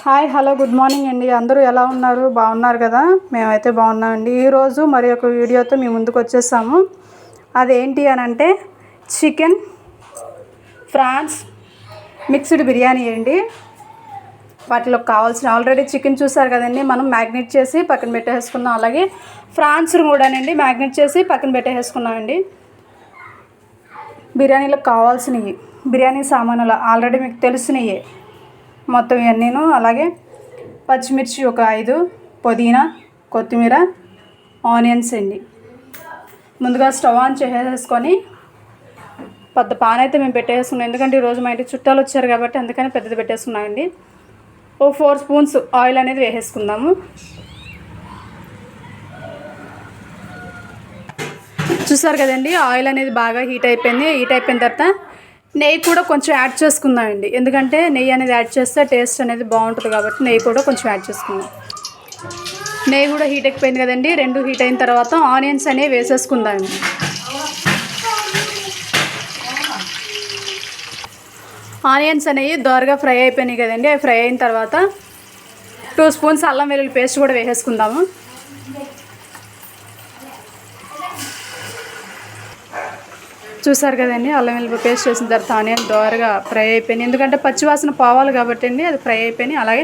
Hi hello good morning అండి. అందరూ ఎలా ఉన్నారు? బాగున్నారు కదా? మేమైతే బాగున్నామండి. ఈరోజు మరి ఒక వీడియోతో మీ ముందుకు వచ్చేసాము. అదేంటి అని అంటే చికెన్ ఫ్రాన్స్ మిక్స్డ్ బిర్యానీ అండి. వాటిలో కావాల్సిన ఆల్రెడీ చికెన్ చూసారు కదండి, మనం మ్యాగ్నేట్ చేసి పక్కన పెట్టేసుకున్నాం. అలాగే ఫ్రాన్స్ కూడానండి మ్యాగ్నేట్ చేసి పక్కన పెట్టేసుకున్నామండి. బిర్యానీలో కావాల్సినవి బిర్యానీ సామానులు ఆల్రెడీ మీకు తెలిసినవి మొత్తం ఇవన్నీను. అలాగే పచ్చిమిర్చి ఒక 5, పుదీనా, కొత్తిమీర, ఆనియన్స్ అండి. ముందుగా స్టవ్ ఆన్ చేసేసుకొని పెద్ద పాన్ అయితే మేము పెట్టేసుకున్నాం. ఎందుకంటే ఈరోజు మా ఇంటికి చుట్టాలు వచ్చారు కాబట్టి అందుకని పెద్దది పెట్టేసుకున్నామండి. ఓ 4 స్పూన్స్ ఆయిల్ అనేది వేసేసుకుందాము. చూసారు కదండి, ఆయిల్ అనేది బాగా హీట్ అయిపోయింది. హీట్ అయిపోయిన తర్వాత నెయ్యి కూడా కొంచెం యాడ్ చేసుకుందామండి. ఎందుకంటే నెయ్యి అనేది యాడ్ చేస్తే టేస్ట్ అనేది బాగుంటుంది కాబట్టి నెయ్యి కూడా కొంచెం యాడ్ చేసుకుందాం. నెయ్యి కూడా హీట్ అయిపోయింది కదండి. 2 హీట్ అయిన తర్వాత ఆనియన్స్ అనేవి వేసేసుకుందామండి. ఆనియన్స్ అనేవి దోరగా ఫ్రై అయిపోయినాయి కదండి. అవి ఫ్రై అయిన తర్వాత 2 స్పూన్స్ అల్లం వెల్లుల్లి పేస్ట్ కూడా వేసేసుకుందాము. చూసారు కదండి, అల్లం వెల్లుల్లి పేస్ట్ వేసిన తర్వాత ఆనియన్ దోరగా ఫ్రై అయిపోయింది. ఎందుకంటే పచ్చివాసన పోవాలి కాబట్టి అండి అది ఫ్రై అయిపోయినాయి. అలాగే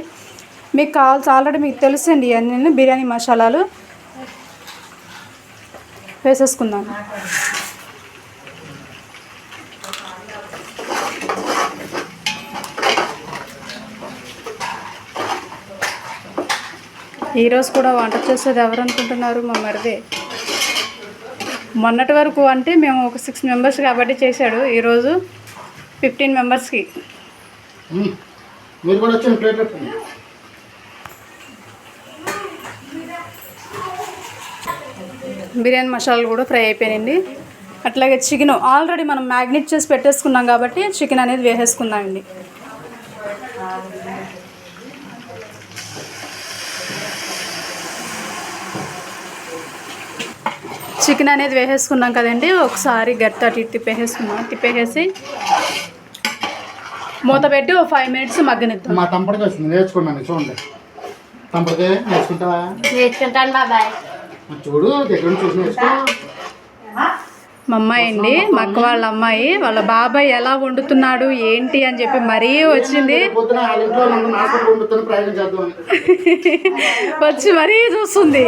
మీకు కావాల్సి ఆల్రెడీ మీకు తెలుసండి ఇవన్నీ బిర్యానీ మసాలాలు వేసేసుకుందాం. ఈరోజు కూడా వంట చేసేది ఎవరు అనుకుంటున్నారు? మా మరిదే. మొన్నటి వరకు అంటే మేము ఒక 6 మెంబర్స్ కాబట్టి చేశాడు. ఈరోజు 15 మెంబర్స్కి. బిర్యానీ మసాలాలు కూడా ఫ్రై అయిపోయాయండి. అట్లాగే చికెన్ ఆల్రెడీ మనం మ్యాగ్నేట్ చేసి పెట్టేసుకున్నాం కాబట్టి చికెన్ అనేది వేసేసుకుందామండి. చికెన్ అనేది వేసేసుకున్నాం కదండి. ఒకసారి గట్టి అటు తిప్పేసుకున్నాం. తిప్పేసి మూత పెట్టి 5 మినిట్స్ మగ్గనిద్దాం. మా తమ్ముడికి వస్తుంది, నేర్చుకున్నాను. చూడండి, తమ్ముడికి నేర్చుకుంటావా? నేర్చుకుంటాను బాబాయ్. చూడు, దగ్గర చూసి నేర్చుకో. మా అమ్మాయి అండి, మా అక్క వాళ్ళ అమ్మాయి వాళ్ళ బాబాయ్ ఎలా వండుతున్నాడు ఏంటి అని చెప్పి మరీ వచ్చింది. వచ్చి మరీ చూస్తుంది.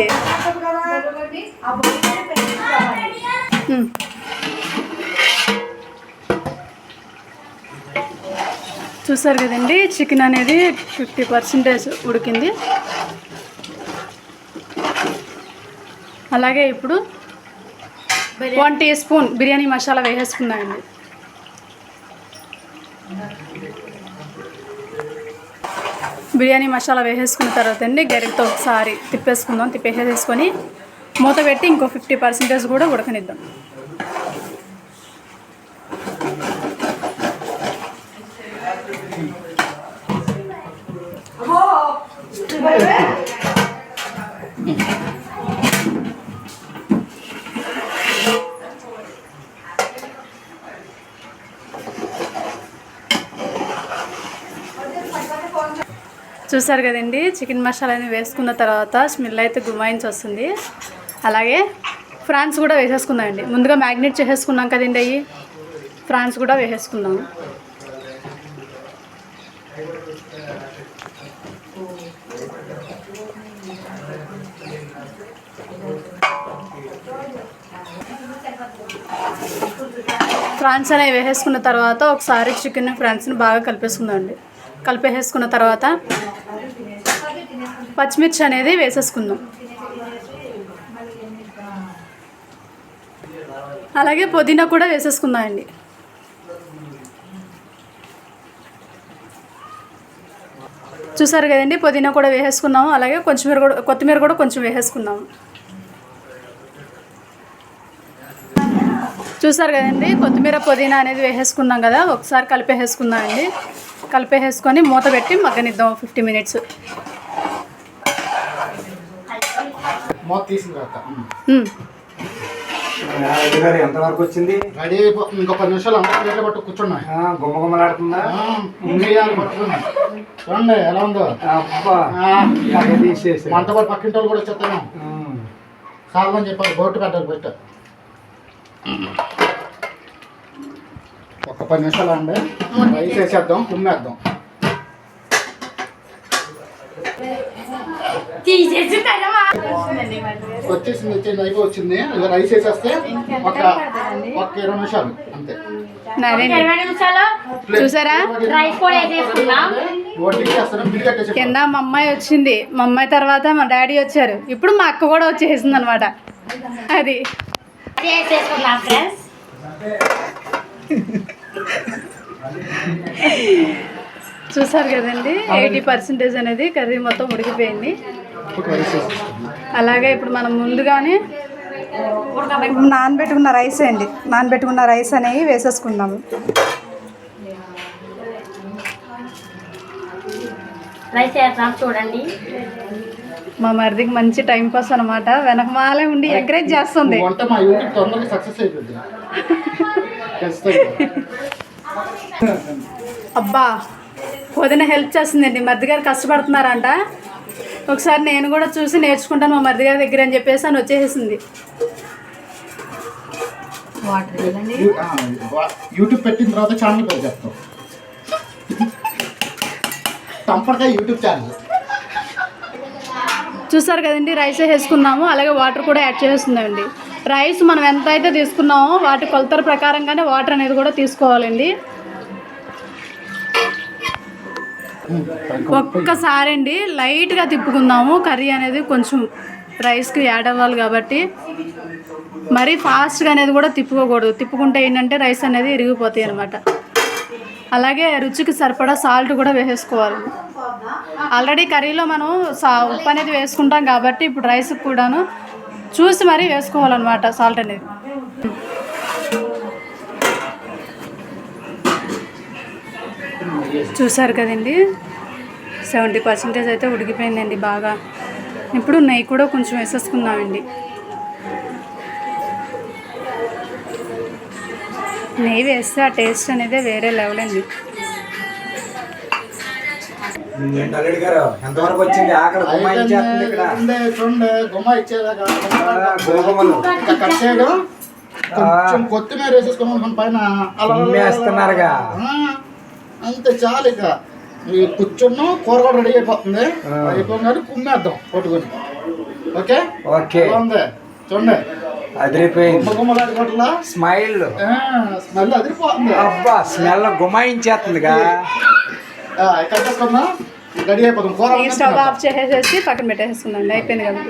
చూసారు కదండి, చికెన్ అనేది 50% ఉడికింది. అలాగే ఇప్పుడు 1 టీ స్పూన్ బిర్యానీ మసాలా వేసేసుకుందామండి. బిర్యానీ మసాలా వేసేసుకున్న తర్వాత అండి గరిటతో ఒకసారి తిప్పేసుకుందాం. తిప్పేసేసుకొని మూత పెట్టి ఇంకో 50% కూడా ఉడకనిద్దాం. చూసారు కదండి, చికెన్ మసాలాని వేసుకున్న తర్వాత స్మెల్ అయితే గుమాయించి వస్తుంది. అలాగే ఫ్రాన్స్ కూడా వేసేసుకుందామండి. ముందుగా మ్యాగ్నేట్ చేసేసుకున్నాం కదండి, అవి ఫ్రాన్స్ కూడా వేసేసుకుందాం. ఫ్రాన్స్ అనేవి వేసేసుకున్న తర్వాత ఒకసారి చికెన్ ఫ్రాన్స్ని బాగా కలిపేసుకుందామండి. కలిపేసుకున్న తర్వాత పచ్చిమిర్చి అనేది వేసేసుకుందాం. అలాగే పుదీనా కూడా వేసేసుకుందామండి. చూసారు కదండి, పుదీనా కూడా వేసేసుకున్నాము. అలాగే కొత్తిమీర కూడా కొంచెం వేసేసుకున్నాము. చూసారు కదండి, కొత్తిమీర పుదీనా అనేది వేసేసుకున్నాం కదా. ఒకసారి కలిపేసుకుందామండి. కలిపేసుకొని మూత పెట్టి మగ్గనిద్దాం 50 మినిట్స్. గారు ఎంతవరకు వచ్చింది? రెడీ అయిపోతుంది. ఇంకో 10 నిమిషాలు అంతా ప్లేట్లో పట్టు కూర్చున్నాయి. గుమ్మ గుమ్మలాడుతుందా? ఇంగ్రీడియాలు పట్టుకున్నాయి. చూడండి ఎలా ఉందో. అబ్బా తీసేసి మనతో పాటు పక్కింటి వాళ్ళు కూడా వచ్చేస్తాను. సాల్వని చెప్పాలి బోటు పెట్టాలి పెట్ట. ఒక 10 నిమిషాలు అండి రైస్ వేసేద్దాం, కుమ్మేద్దాం. వచ్చేసింది అయిపోయి వచ్చింది. ఇక రైస్ వేసేస్తే ఒక 20 నిమిషాలు అంతే. చూసారా కింద మా అమ్మాయి వచ్చింది, మా అమ్మాయి తర్వాత మా డాడీ వచ్చారు, ఇప్పుడు మా అక్క కూడా వచ్చేసింది అనమాట. అది చూసారు కదండి, 80% అనేది కర్రీ మొత్తం ఉడికిపోయింది. అలాగే ఇప్పుడు మనం ముందుగానే నానబెట్టుకున్న రైస్ అనేవి వేసేసుకుందాము. చూడండి మా మరిదికి మంచి టైం పాస్ అనమాట, వెనకమాలే ఉండి ఎంకరేజ్ చేస్తుంది. అబ్బా వదిన హెల్ప్ చేస్తుందండి, మరిది గారు కష్టపడుతున్నారంట. ఒకసారి నేను కూడా చూసి నేర్చుకుంటాను మా మరిది గారి దగ్గర అని చెప్పేసి అని వచ్చేసింది. యూట్యూబ్ పెట్టిన తర్వాత ఛానల్ పేరు చెప్తాం. తంపడగా యూట్యూబ్ ఛానల్. చూసారు కదండి, రైస్ వేసుకున్నాము, అలాగే వాటర్ కూడా యాడ్ చేస్తుందండి. రైస్ మనం ఎంత అయితే తీసుకున్నామో వాటి కొలతల ప్రకారంగానే వాటర్ అనేది కూడా తీసుకోవాలండి. ఒక్కసారి అండి లైట్గా తిప్పుకుందాము, కర్రీ అనేది కొంచెం రైస్కి యాడ్ అవ్వాలి కాబట్టి. మరీ ఫాస్ట్గా అనేది కూడా తిప్పుకోకూడదు, తిప్పుకుంటే ఏంటంటే రైస్ అనేది ఇరిగిపోతాయి అనమాట. అలాగే రుచికి సరిపడా సాల్ట్ కూడా వేసేసుకోవాలి. ఆల్రెడీ కర్రీలో మనం ఉప్పు అనేది వేసుకుంటాం కాబట్టి ఇప్పుడు రైస్కి కూడాను చూసి మరీ వేసుకోవాలన్నమాట సాల్ట్ అనేది. చూసారు కదండి, 70% అయితే ఉడికిపోయిందండి బాగా. ఇప్పుడు నెయ్యి కూడా కొంచెం వేసేసుకుందామండి. నెయ్యి వేస్తే ఆ టేస్ట్ అనేది వేరే లెవెల్ అండి. ఎంతవరకు వచ్చింది? ఆకలి చూడండి గుమ్మ ఇచ్చేదాకా కట్ చేయడం, కొంచెం కొత్తిమీర వేసేసుకోమని పైన వేస్తున్నారుగా అంతే చాలు. ఇక ఈ కూర్చున్న కూర కూడా రెడీ అయిపోతుంది. అయిపోగానే కుమ్మేద్దాం పట్టుకొని. ఓకే ఓకే ఉంది చూడండి, అదిరిపోయింది. గుమ్మలాడుకోవట్లా స్మైల్ స్మెల్ అదిరిపోతుంది. అబ్బా స్మెల్ గుమాయించేస్తుందిగా. కట్టేసుకున్నా రెడీ అయిపోతుంది కూర. స్టవ్ ఆఫ్ చేసేసి పక్కన పెట్టేసుకుందండి, అయిపోయింది కదా.